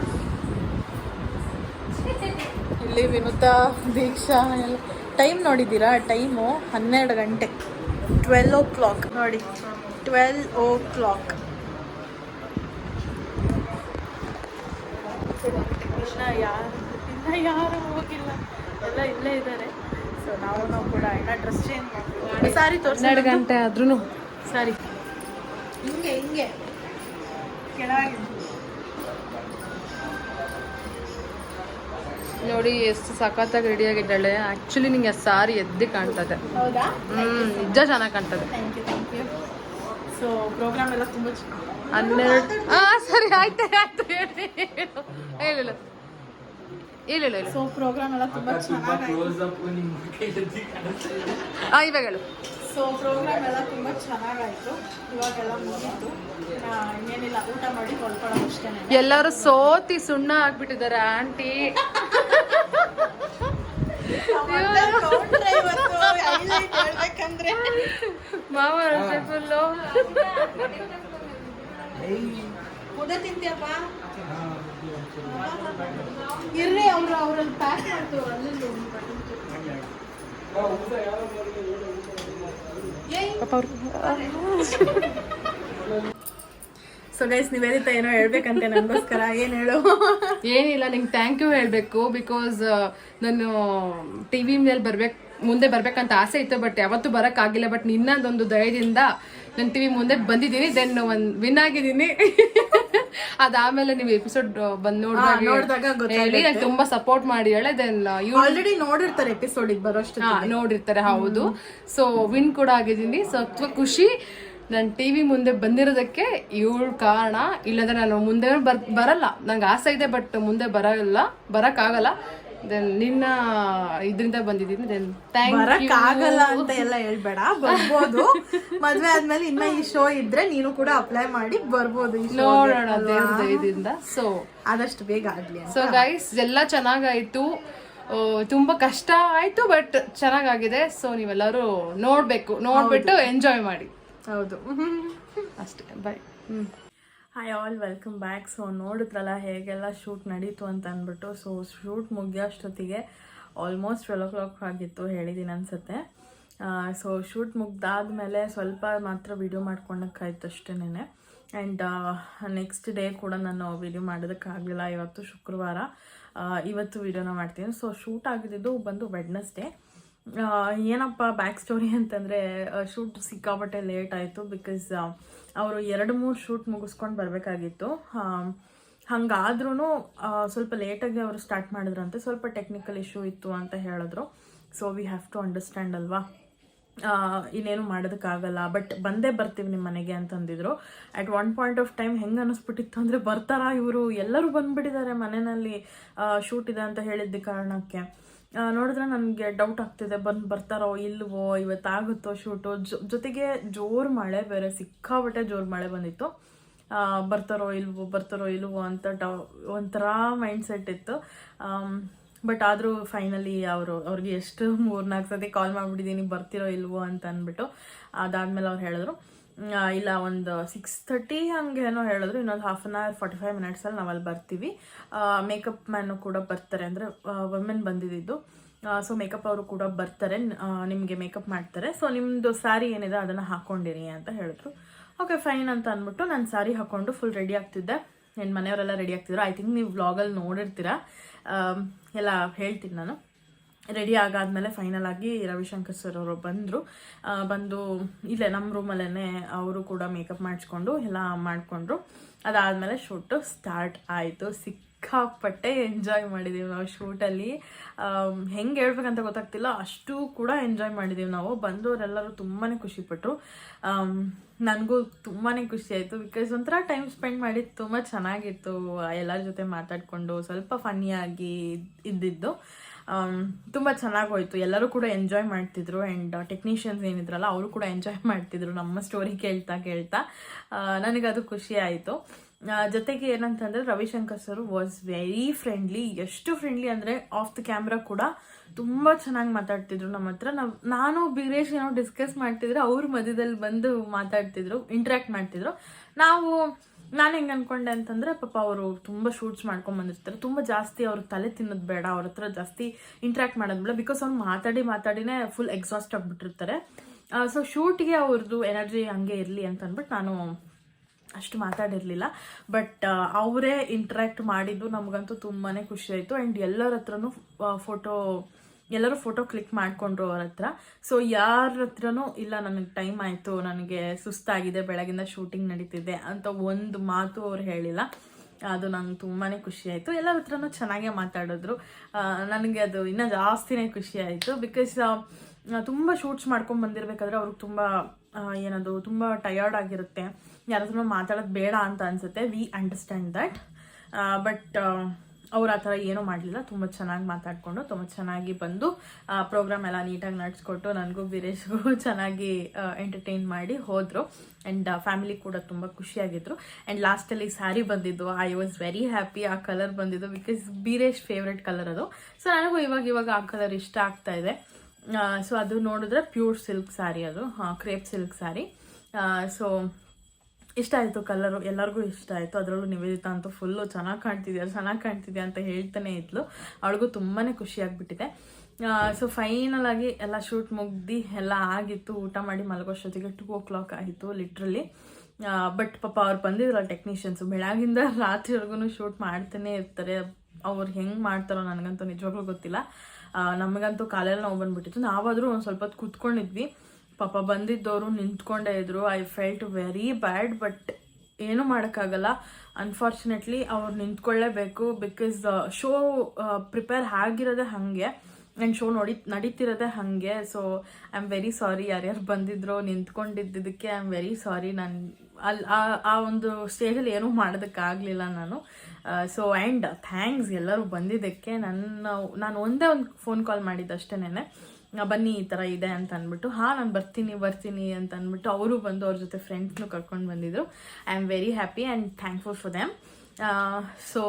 ಇಲ್ಲಿ ವಿನುತಾ, ದೀಕ್ಷಾ ಎಲ್ಲ ಟೈಮ್ ನೋಡಿದ್ದೀರಾ? ಟೈಮು 12 ಗಂಟೆ, 12 o'clock ನೋಡಿ, 12 o'clock. ಇನ್ನ ಯಾರು ಹೋಗಿಲ್ಲ, ಎಲ್ಲ ಇಲ್ಲೇ ಇದ್ದಾರೆ. ಸೊ ನಾವು ಕೂಡ ಇನ್ನ ಡ್ರೆಸ್ ಚೇಂಜ್ ಮಾಡ್ತೀವಿ. ಸಾರಿ ತೋರಿಸಿ 12 ಗಂಟೆ ಆದ್ರೂ ಸಾರಿ ಹಿಂಗೆ ಕೆಳಗೆ ನೋಡಿ ಎಷ್ಟು ಸಖತ್ತಾಗಿ ರೆಡಿಯಾಗಿದ್ದಾಳೆ. ಆ್ಯಕ್ಚುಲಿ ನಿಂಗೆ ಸಾರಿ ಎದ್ದಿ ಕಾಣ್ತದೆ. ಹೌದಾ? ನಿಜ ಚೆನ್ನಾಗಿ ಕಾಣ್ತದೆ. Thank you. ಸೊ ಪ್ರೋಗ್ರಾಮ್ ಎಲ್ಲ ತುಂಬ 12 ಸರಿ ಆಯ್ತು ಹೇಳಿಲ್ಲ. ಸೊ ಪ್ರೋಗ್ರಾಮ್ ಎಲ್ಲ ತುಂಬ ಚೆನ್ನಾಗಾಯ್ತು. ಇವಾಗ ಹೇಳು. ಸೊ ಪ್ರೋಗ್ರಾಮ್ ಎಲ್ಲ ತುಂಬ ಚೆನ್ನಾಗಾಯ್ತು. ಇವಾಗೆಲ್ಲ ಮುಗೀತು. ಇನ್ನೇನಿಲ್ಲ, ಊಟ ಮಾಡಿ ಹೊಲ್ಕೊಳ್ಳೋದು ಅಷ್ಟೇ. ಎಲ್ಲರೂ ಸೋತಿ ಸುಣ್ಣ ಆಗ್ಬಿಟ್ಟಿದ್ದಾರೆ ಆಂಟಿ. ಹೇಳ್ಬೇಕಂದ್ರೆ ಮಾವ ಫುಲ್ಲು ಮುದ್ದೆ ತಿಂತೀಯಪ್ಪ? ಇರ್ರಿ, ಅವ್ರಲ್ಲಿ ಪ್ಯಾಕ್ ಮಾಡ್ತೀವಿ. ಅಲ್ಲಿ ಸೊ ಗೈಸ್, ನಿವೇದಿತಾ ಏನೋ ಹೇಳ್ಬೇಕಂತೆ ನನಗೋಸ್ಕರ. ಏನು ಹೇಳು? ಏನಿಲ್ಲ, ನಿಂಗೆ ಥ್ಯಾಂಕ್ ಯು ಹೇಳಬೇಕು. ಬಿಕಾಸ್ ನಾನು ಟಿ ವಿ ಮೇಲೆ ಮುಂದೆ ಬರ್ಬೇಕಂತ ಆಸೆ ಇತ್ತು, ಬಟ್ ಯಾವತ್ತೂ ಬರೋಕ್ಕಾಗಿಲ್ಲ. ಬಟ್ ನಿನ್ನದೊಂದು ಧೈರ್ಯದಿಂದ ನಾನು ಟಿ ವಿ ಮುಂದೆ ಬಂದಿದ್ದೀನಿ. ದೆನ್ ಒಂದು ವಿನ್ ಆಗಿದ್ದೀನಿ. ಅದಾದ್ಮೇಲೆ ನೀವು ಎಪಿಸೋಡ್ ಬಂದು ನೋಡಿದಾಗ ಹೇಳಿ ನಂಗೆ ತುಂಬಾ ಸಪೋರ್ಟ್ ಮಾಡಿ ಹೇಳಿ. ದೆನ್ ಆಲ್ರೆಡಿ ನೋಡಿರ್ತಾರೆ ಎಪಿಸೋಡ್ ಬರೋಷ್ಟು. ನೋಡಿರ್ತಾರೆ, ಹೌದು. ಸೊ ವಿನ್ ಕೂಡ ಆಗಿದ್ದೀನಿ. ಸೊ ತುಂಬ ಖುಷಿ. ನಾನು ಟಿ ವಿ ಮುಂದೆ ಬಂದಿರೋದಕ್ಕೆ ಇವಳು ಕಾರಣ. ಇಲ್ಲಾಂದ್ರೆ ನಾನು ಮುಂದೆ ಬರಲ್ಲ. ನಂಗೆ ಆಸೆ ಇದೆ, ಬಟ್ ಮುಂದೆ ಬರೋಕ್ಕಾಗಲ್ಲ. ದೆನ್ ನಿನ್ನ ಇದರಿಂದ ಬಂದಿದ್ದೀನಿ. ದೆನ್ ಬರಕ್ಕಾಗಲ್ಲ ಅಂತ ಎಲ್ಲ ಹೇಳ್ಬೇಡ, ಬರ್ಬೋದು. ಮದ್ವೆ ಆದ್ಮೇಲೆ ಇನ್ನ ಈ ಶೋ ಇದ್ರೆ ನೀನು ಕೂಡ ಅಪ್ಲೈ ಮಾಡಿ ಬರ್ಬೋದು. ನೋಡೋಣ ದೇವ್ರ ಇದರಿಂದ. ಸೊ ಆದಷ್ಟು ಬೇಗ ಆಗ್ಲಿ. ಸೊ ಗೈಸ್, ಎಲ್ಲ ಚೆನ್ನಾಗಾಯ್ತು. ತುಂಬಾ ಕಷ್ಟ ಆಯ್ತು, ಬಟ್ ಚೆನ್ನಾಗಾಗಿದೆ. ಸೊ ನೀವೆಲ್ಲರೂ ನೋಡ್ಬಿಟ್ಟು ಎಂಜಾಯ್ ಮಾಡಿ. ಹೌದು, ಅಷ್ಟೇ. Bye. Hi all, welcome back. So ನೋಡಿದ್ರಲ್ಲ ಹೇಗೆಲ್ಲ ಶೂಟ್ ನಡೀತು ಅಂತ ಅಂದ್ಬಿಟ್ಟು. ಸೊ ಶೂಟ್ ಮುಗಿಯೋಷ್ಟೊತ್ತಿಗೆ ಆಲ್ಮೋಸ್ಟ್ 12 o'clock ಆಗಿತ್ತು, ಹೇಳಿದ್ದೀನಿ ಅನ್ಸುತ್ತೆ. ಸೊ ಶೂಟ್ ಮುಗ್ದಾದ್ಮೇಲೆ ಸ್ವಲ್ಪ ಮಾತ್ರ ವಿಡಿಯೋ ಮಾಡ್ಕೊಳಕ್ಕಾಯ್ತು ಅಷ್ಟೇನೆ. ಆ್ಯಂಡ್ ನೆಕ್ಸ್ಟ್ ಡೇ ಕೂಡ ನಾನು ವಿಡಿಯೋ ಮಾಡೋದಕ್ಕಾಗಲಿಲ್ಲ. ಇವತ್ತು ಶುಕ್ರವಾರ, ಇವತ್ತು ವಿಡಿಯೋನ ಮಾಡ್ತೀನಿ. ಸೊ ಶೂಟ್ ಆಗಿದ್ದು ಬಂದು ವೆಡ್ನೆಸ್ಡೇ. ಏನಪ್ಪ ಬ್ಯಾಕ್ ಸ್ಟೋರಿ ಅಂತಂದರೆ, ಶೂಟ್ ಸಿಕ್ಕಾಪಟ್ಟೆ ಲೇಟ್ ಆಯಿತು. ಬಿಕಾಸ್ ಅವರು 2-3 ಶೂಟ್ ಮುಗಿಸ್ಕೊಂಡು ಬರಬೇಕಾಗಿತ್ತು. ಹಂಗಾದ್ರೂ ಸ್ವಲ್ಪ ಲೇಟಾಗಿ ಅವರು ಸ್ಟಾರ್ಟ್ ಮಾಡಿದ್ರಂತೆ. ಸ್ವಲ್ಪ ಟೆಕ್ನಿಕಲ್ ಇಶ್ಯೂ ಇತ್ತು ಅಂತ ಹೇಳಿದ್ರು. So we have to understand ಅಲ್ವಾ, ಇನ್ನೇನು ಮಾಡೋದಕ್ಕಾಗಲ್ಲ. ಬಟ್ ಬಂದೇ ಬರ್ತೀವಿ ನಿಮ್ಮ ಮನೆಗೆ ಅಂತಂದಿದ್ರು. At one point of time ಹೆಂಗೆ ಅನ್ನಿಸ್ಬಿಟ್ಟಿತ್ತು ಅಂದರೆ, ಬರ್ತಾರಾ ಇವರು, ಎಲ್ಲರೂ ಬಂದುಬಿಟ್ಟಿದ್ದಾರೆ ಮನೆಯಲ್ಲಿ ಶೂಟ್ ಇದೆ ಅಂತ ಹೇಳಿದ್ದ ಕಾರಣಕ್ಕೆ. ನೋಡಿದ್ರೆ ನನಗೆ ಡೌಟ್ ಆಗ್ತಿದೆ, ಬರ್ತಾರೋ ಇಲ್ವೋ, ಇವತ್ತಾಗುತ್ತೋ ಶೂಟು. ಜೊತೆಗೆ ಜೋರು ಮಳೆ ಬೇರೆ, ಸಿಕ್ಕಾಬಟ್ಟೆ ಜೋರು ಮಳೆ ಬಂದಿತ್ತು. ಬರ್ತಾರೋ ಇಲ್ವೋ ಅಂತ ಒಂಥರ ಮೈಂಡ್ ಸೆಟ್ ಇತ್ತು. ಬಟ್ ಆದರೂ ಫೈನಲಿ ಅವ್ರಿಗೆ ಎಷ್ಟು 3-4 ಸತಿ ಕಾಲ್ ಮಾಡಿಬಿಟ್ಟಿದ್ದೀನಿ ಬರ್ತಿರೋ ಇಲ್ವೋ ಅಂತ ಅಂದ್ಬಿಟ್ಟು. ಅದಾದಮೇಲೆ ಅವ್ರು ಹೇಳಿದ್ರು ಇಲ್ಲ ಒಂದು 6:30 ಹಂಗೇನೋ ಹೇಳಿದ್ರು, ಇನ್ನೊಂದು 1/2 an hour 45 minutesಲ್ಲಿ ನಾವಲ್ಲಿ ಬರ್ತೀವಿ. ಮೇಕಪ್ ಮ್ಯಾನು ಕೂಡ ಬರ್ತಾರೆ, ಅಂದರೆ ವುಮೆನ್ ಬಂದಿದ್ದು. ಸೊ ಮೇಕಪ್ ಅವರು ಕೂಡ ಬರ್ತಾರೆ, ನಿಮಗೆ ಮೇಕಪ್ ಮಾಡ್ತಾರೆ. ಸೊ ನಿಮ್ಮದು ಸ್ಯಾರಿ ಏನಿದೆ ಅದನ್ನು ಹಾಕ್ಕೊಂಡಿರಿ ಅಂತ ಹೇಳಿದ್ರು. ಓಕೆ ಫೈನ್ ಅಂತ ಅಂದ್ಬಿಟ್ಟು ನಾನು ಸ್ಯಾರಿ ಹಾಕ್ಕೊಂಡು ಫುಲ್ ರೆಡಿ ಆಗ್ತಿದ್ದೆ. ನನ್ನ ಮನೆಯವರೆಲ್ಲ ರೆಡಿ ಆಗ್ತಿದ್ರು. ಐ ಥಿಂಕ್ ನೀವು ವ್ಲಾಗಲ್ಲಿ ನೋಡಿರ್ತೀರ, ಎಲ್ಲ ಹೇಳ್ತೀನಿ ನಾನು. ರೆಡಿ ಆಗಾದ್ಮೇಲೆ ಫೈನಲ್ ಆಗಿ ರವಿಶಂಕರ್ ಸರ್ ಅವರು ಬಂದು ಇಲ್ಲೇ ನಮ್ಮ ರೂಮಲ್ಲೇ ಅವರು ಕೂಡ ಮೇಕಪ್ ಮಾಡಿಸ್ಕೊಂಡು ಎಲ್ಲ ಮಾಡಿಕೊಂಡ್ರು. ಅದಾದಮೇಲೆ ಶೂಟು ಸ್ಟಾರ್ಟ್ ಆಯಿತು. ಸಿಕ್ಕಾಪಟ್ಟೆ ಎಂಜಾಯ್ ಮಾಡಿದ್ದೀವಿ ನಾವು ಶೂಟಲ್ಲಿ. ಹೆಂಗೆ ಹೇಳ್ಬೇಕಂತ ಗೊತ್ತಾಗ್ತಿಲ್ಲ, ಅಷ್ಟು ಕೂಡ ಎಂಜಾಯ್ ಮಾಡಿದ್ದೀವಿ ನಾವು. ಬಂದವರೆಲ್ಲರೂ ತುಂಬಾ ಖುಷಿಪಟ್ಟರು. ನನಗೂ ತುಂಬಾ ಖುಷಿ ಆಯಿತು, ಬಿಕಾಸ್ ಒಂಥರ ಟೈಮ್ ಸ್ಪೆಂಡ್ ಮಾಡಿ ತುಂಬ ಚೆನ್ನಾಗಿತ್ತು. ಎಲ್ಲರ ಜೊತೆ ಮಾತಾಡಿಕೊಂಡು ಸ್ವಲ್ಪ ಫನ್ನಿಯಾಗಿ ಇದ್ದಿದ್ದು ತುಂಬ ಚೆನ್ನಾಗಿ ಹೋಯಿತು. ಎಲ್ಲರೂ ಕೂಡ ಎಂಜಾಯ್ ಮಾಡ್ತಿದ್ರು. ಆ್ಯಂಡ್ ಟೆಕ್ನಿಷಿಯನ್ಸ್ ಏನಿದ್ರಲ್ಲ ಅವರು ಕೂಡ ಎಂಜಾಯ್ ಮಾಡ್ತಿದ್ರು ನಮ್ಮ ಸ್ಟೋರಿ ಕೇಳ್ತಾ ನನಗದು ಖುಷಿ ಆಯಿತು. ಜೊತೆಗೆ ಏನಂತಂದರೆ Ravishankar sir was very friendly. ಎಷ್ಟು ಫ್ರೆಂಡ್ಲಿ ಅಂದರೆ ಆಫ್ ದ ಕ್ಯಾಮ್ರಾ ಕೂಡ ತುಂಬ ಚೆನ್ನಾಗಿ ಮಾತಾಡ್ತಿದ್ರು ನಮ್ಮ ಹತ್ರ. ನಾನು ಬೀರೇಶ್ ಏನೋ ಡಿಸ್ಕಸ್ ಮಾಡ್ತಿದ್ರು, ಅವ್ರ ಮಧ್ಯದಲ್ಲಿ ಬಂದು ಮಾತಾಡ್ತಿದ್ರು, ಇಂಟ್ರ್ಯಾಕ್ಟ್ ಮಾಡ್ತಿದ್ರು. ನಾನು ಹೆಂಗೆ ಅಂದ್ಕೊಂಡೆ ಅಂತಂದರೆ ಪಾಪ ಅವರು ತುಂಬ ಶೂಟ್ಸ್ ಮಾಡ್ಕೊಂಡು ಬಂದಿರ್ತಾರೆ, ತುಂಬ ಜಾಸ್ತಿ ಅವ್ರಿಗೆ ತಲೆ ತಿನ್ನೋದು ಬೇಡ, ಅವ್ರ ಹತ್ರ ಜಾಸ್ತಿ ಇಂಟ್ರ್ಯಾಕ್ಟ್ ಮಾಡೋದು ಬೇಡ, ಬಿಕಾಸ್ ಅವ್ರು ಮಾತಾಡಿನೇ ಫುಲ್ ಎಕ್ಸಾಸ್ಟ್ ಆಗಿಬಿಟ್ಟಿರ್ತಾರೆ. ಸೊ ಶೂಟ್ಗೆ ಅವ್ರದ್ದು ಎನರ್ಜಿ ಹಂಗೆ ಇರಲಿ ಅಂತ ಅಂದ್ಬಿಟ್ಟು ನಾನು ಅಷ್ಟು ಮಾತಾಡಿರಲಿಲ್ಲ. ಬಟ್ ಅವರೇ ಇಂಟ್ರ್ಯಾಕ್ಟ್ ಮಾಡಿದ್ದು ನಮಗಂತೂ ತುಂಬಾ ಖುಷಿ ಆಯಿತು. ಆ್ಯಂಡ್ ಎಲ್ಲರ ಹತ್ರನೂ ಎಲ್ಲರೂ ಫೋಟೋ ಕ್ಲಿಕ್ ಮಾಡಿಕೊಂಡ್ರು ಅವ್ರ ಹತ್ರ. ಸೊ ಯಾರ ಹತ್ರನೂ ಇಲ್ಲ ನನಗೆ ಟೈಮ್ ಆಯಿತು, ನನಗೆ ಸುಸ್ತಾಗಿದೆ, ಬೆಳಗಿಂದ ಶೂಟಿಂಗ್ ನಡೀತಿದೆ ಅಂತ ಒಂದು ಮಾತು ಅವ್ರು ಹೇಳಿಲ್ಲ. ಅದು ನಂಗೆ ತುಂಬಾ ಖುಷಿ ಆಯಿತು. ಎಲ್ಲರ ಹತ್ರನೂ ಚೆನ್ನಾಗೇ ಮಾತಾಡಿದ್ರು. ನನಗೆ ಅದು ಇನ್ನೂ ಜಾಸ್ತಿನೇ ಖುಷಿ ಆಯಿತು. ಬಿಕಾಸ್ ತುಂಬ ಶೂಟ್ಸ್ ಮಾಡ್ಕೊಂಡು ಬಂದಿರಬೇಕಾದ್ರೆ ಅವ್ರಿಗೆ ತುಂಬ ಟಯರ್ಡ್ ಆಗಿರುತ್ತೆ, ಯಾರ ಹತ್ರ ಮಾತಾಡೋದು ಬೇಡ ಅಂತ ಅನಿಸುತ್ತೆ. We understand that. ಬಟ್ ಅವ್ರು ಆ ಥರ ಏನೂ ಮಾಡಲಿಲ್ಲ. ತುಂಬ ಚೆನ್ನಾಗಿ ಮಾತಾಡಿಕೊಂಡು ತುಂಬ ಚೆನ್ನಾಗಿ ಬಂದು ಪ್ರೋಗ್ರಾಮ್ ಎಲ್ಲ ನೀಟಾಗಿ ನಡೆಸ್ಕೊಟ್ಟು ನನಗೂ ಬೀರೇಶ್ಗೂ ಚೆನ್ನಾಗಿ ಎಂಟರ್ಟೈನ್ ಮಾಡಿ ಹೋದರು. ಆ್ಯಂಡ್ ಫ್ಯಾಮಿಲಿ ಕೂಡ ತುಂಬ ಖುಷಿಯಾಗಿದ್ದರು. ಆ್ಯಂಡ್ ಲಾಸ್ಟಲ್ಲಿ ಸ್ಯಾರಿ ಬಂದಿದ್ದು, ಐ ವಾಸ್ ವೆರಿ ಹ್ಯಾಪಿ. ಆ ಕಲರ್ ಬಂದಿದ್ದು ಬಿಕಾಸ್ ಬೀರೇಶ್ ಫೇವ್ರೆಟ್ ಕಲರ್ ಅದು. ಸೊ ನನಗೂ ಇವಾಗ ಆ ಕಲರ್ ಇಷ್ಟ ಆಗ್ತಾ ಇದೆ. ಸೊ ಅದು ನೋಡಿದ್ರೆ ಪ್ಯೂರ್ ಸಿಲ್ಕ್ ಸ್ಯಾರಿ, ಅದು ಕ್ರೇಪ್ ಸಿಲ್ಕ್ ಸ್ಯಾರಿ. ಸೊ ಇಷ್ಟ ಆಯಿತು ಕಲರು, ಎಲ್ಲರಿಗೂ ಇಷ್ಟ ಆಯಿತು. ಅದರಲ್ಲೂ ನಿವೇದಿತಾ ಅಂತೂ ಫುಲ್ಲು ಚೆನ್ನಾಗಿ ಕಾಣ್ತಿದ್ಯಾ ಅಂತ ಹೇಳ್ತಾನೆ ಇದ್ಲು. ಅವಳಿಗೂ ತುಂಬಾ ಖುಷಿ ಆಗಿಬಿಟ್ಟಿದೆ. ಸೊ ಫೈನಲ್ ಆಗಿ ಎಲ್ಲ ಶೂಟ್ ಮುಗ್ದು ಎಲ್ಲ ಆಗಿತ್ತು. ಊಟ ಮಾಡಿ ಮಲಗೋಷ್ಟೊತ್ತಿಗೆ 2 o'clock ಆಯಿತು ಲಿಟ್ರಲಿ. ಬಟ್ ಪಾಪ ಅವ್ರು ಬಂದಿದ್ರಲ್ಲ ಟೆಕ್ನಿಷಿಯನ್ಸು, ಬೆಳಗಿಂದ ರಾತ್ರಿವರೆಗೂ ಶೂಟ್ ಮಾಡ್ತಾನೆ ಇರ್ತಾರೆ. ಅವ್ರು ಹೆಂಗೆ ಮಾಡ್ತಾರೋ ನನಗಂತೂ ನಿಜವಾಗ್ಲೂ ಗೊತ್ತಿಲ್ಲ. ನಮಗಂತೂ ಕಾಲೆಲ್ಲ ನೋವು ಬಂದುಬಿಟ್ಟಿತ್ತು. ನಾವಾದರೂ ಒಂದು ಸ್ವಲ್ಪ ಹೊತ್ತು ಕೂತ್ಕೊಂಡಿದ್ವಿ. ಪಾಪ ಬಂದಿದ್ದವರು ನಿಂತ್ಕೊಂಡೇ ಇದ್ರು. I felt very bad. But ಏನೂ ಮಾಡೋಕ್ಕಾಗಲ್ಲ, ಅನ್ಫಾರ್ಚುನೇಟ್ಲಿ ಅವ್ರು ನಿಂತ್ಕೊಳ್ಳೇಬೇಕು. ಬಿಕಾಸ್ ಶೋ ಪ್ರಿಪೇರ್ ಆಗಿರೋದೇ ಹಾಗೆ ಆ್ಯಂಡ್ ಶೋ ನಡೀತಿರೋದೇ ಹಾಗೆ. So I am very sorry ಯಾರ್ಯಾರು ಬಂದಿದ್ರು ನಿಂತ್ಕೊಂಡಿದ್ದಕ್ಕೆ. I am very sorry. ನಾನು ಆ ಒಂದು ಸ್ಟೇಜಲ್ಲಿ ಏನೂ ಮಾಡೋದಕ್ಕಾಗಲಿಲ್ಲ ನಾನು. ಸೊ ಆ್ಯಂಡ್ ಥ್ಯಾಂಕ್ಸ್ ಎಲ್ಲರೂ ಬಂದಿದ್ದಕ್ಕೆ. ನಾನು ಒಂದೇ ಒಂದು ಫೋನ್ ಕಾಲ್ ಮಾಡಿದ್ದು ಅಷ್ಟೇನೆ, ಬನ್ನಿ ಈ ಥರ ಇದೆ ಅಂತ ಅಂದ್ಬಿಟ್ಟು. ನಾನು ಬರ್ತೀನಿ ಅಂತ ಅಂದ್ಬಿಟ್ಟು ಅವರು ಬಂದು ಅವ್ರ ಜೊತೆ ಫ್ರೆಂಡ್ಸ್ನು ಕರ್ಕೊಂಡು ಬಂದಿದ್ರು. I am very happy and thankful for damn. So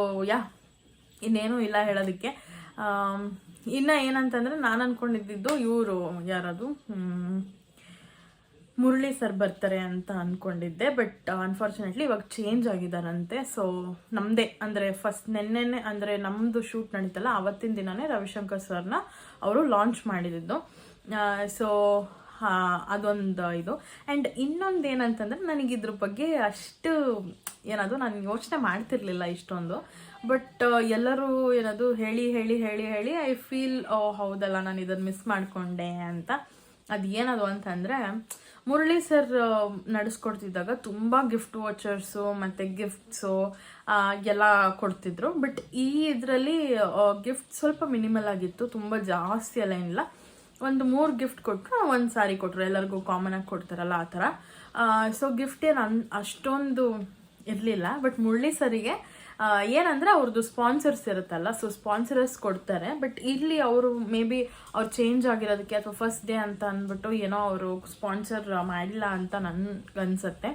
ಇನ್ನೇನೂ ಇಲ್ಲ ಹೇಳೋದಕ್ಕೆ. ಇನ್ನು ಏನಂತಂದರೆ ನಾನು ಅಂದ್ಕೊಂಡಿದ್ದು ಇವರು ಯಾರದು ಮುರಳಿ ಸರ್ ಬರ್ತಾರೆ ಅಂತ ಅಂದ್ಕೊಂಡಿದ್ದೆ. ಬಟ್ ಅನ್ಫಾರ್ಚುನೇಟ್ಲಿ ಇವಾಗ ಚೇಂಜ್ ಆಗಿದ್ದಾರಂತೆ. ಸೊ ನಮ್ಮದೇ ಅಂದರೆ ಫಸ್ಟ್ ನೆನ್ನೆನೆ ಅಂದರೆ ನಮ್ಮದು ಶೂಟ್ ನಡೀತಲ್ಲ ಆವತ್ತಿನ ದಿನವೇ ರವಿಶಂಕರ್ ಸರ್ನ ಅವರು ಲಾಂಚ್ ಮಾಡಿದ್ದು. ಸೊ ಅದೊಂದು ಇದು. ಆ್ಯಂಡ್ ಇನ್ನೊಂದು ಏನಂತಂದರೆ ನನಗಿದ್ರ ಬಗ್ಗೆ ಅಷ್ಟು ನಾನು ಯೋಚನೆ ಮಾಡ್ತಿರ್ಲಿಲ್ಲ ಇಷ್ಟೊಂದು. ಬಟ್ ಎಲ್ಲರೂ ಹೇಳಿ ಐ ಫೀಲ್ ಹೌದಲ್ಲ ನಾನು ಇದನ್ನು ಮಿಸ್ ಮಾಡಿಕೊಂಡೆ ಅಂತ. ಅದು ಏನದು ಅಂತಂದರೆ ಮುರಳಿ ಸರ್ ನಡೆಸ್ಕೊಡ್ತಿದ್ದಾಗ ತುಂಬ ಗಿಫ್ಟ್ ವಾಚರ್ಸು ಮತ್ತು ಗಿಫ್ಟ್ಸು ಎಲ್ಲ ಕೊಡ್ತಿದ್ರು. ಬಟ್ ಈ ಇದರಲ್ಲಿ ಗಿಫ್ಟ್ ಸ್ವಲ್ಪ ಮಿನಿಮಲ್ ಆಗಿತ್ತು, ತುಂಬ ಜಾಸ್ತಿ ಎಲ್ಲ ಏನಿಲ್ಲ. ಒಂದು 3 ಗಿಫ್ಟ್ ಕೊಟ್ಟರು, 1 ಸಾರಿ ಕೊಟ್ಟರು, ಎಲ್ಲರಿಗೂ ಕಾಮನ್ ಆಗಿ ಕೊಡ್ತಾರಲ್ಲ ಆ ಥರ. ಸೊ ಗಿಫ್ಟ್ ಏನು ಅಷ್ಟೊಂದು ಇರಲಿಲ್ಲ. ಬಟ್ ಮುರಳಿ ಸರಿಗೆ ಏನಂದರೆ ಅವ್ರದ್ದು ಸ್ಪಾನ್ಸರ್ಸ್ ಇರುತ್ತಲ್ಲ, ಸೊ ಸ್ಪಾನ್ಸರ್ಸ್ ಕೊಡ್ತಾರೆ. ಬಟ್ ಇಲ್ಲಿ ಅವರು ಮೇ ಬಿ ಅವ್ರು ಚೇಂಜ್ ಆಗಿರೋದಕ್ಕೆ ಅಥವಾ ಫಸ್ಟ್ ಡೇ ಅಂತ ಅಂದ್ಬಿಟ್ಟು ಏನೋ ಅವರು ಸ್ಪಾನ್ಸರ್ ಮಾಡಿಲ್ಲ ಅಂತ ನನಗನ್ಸುತ್ತೆ.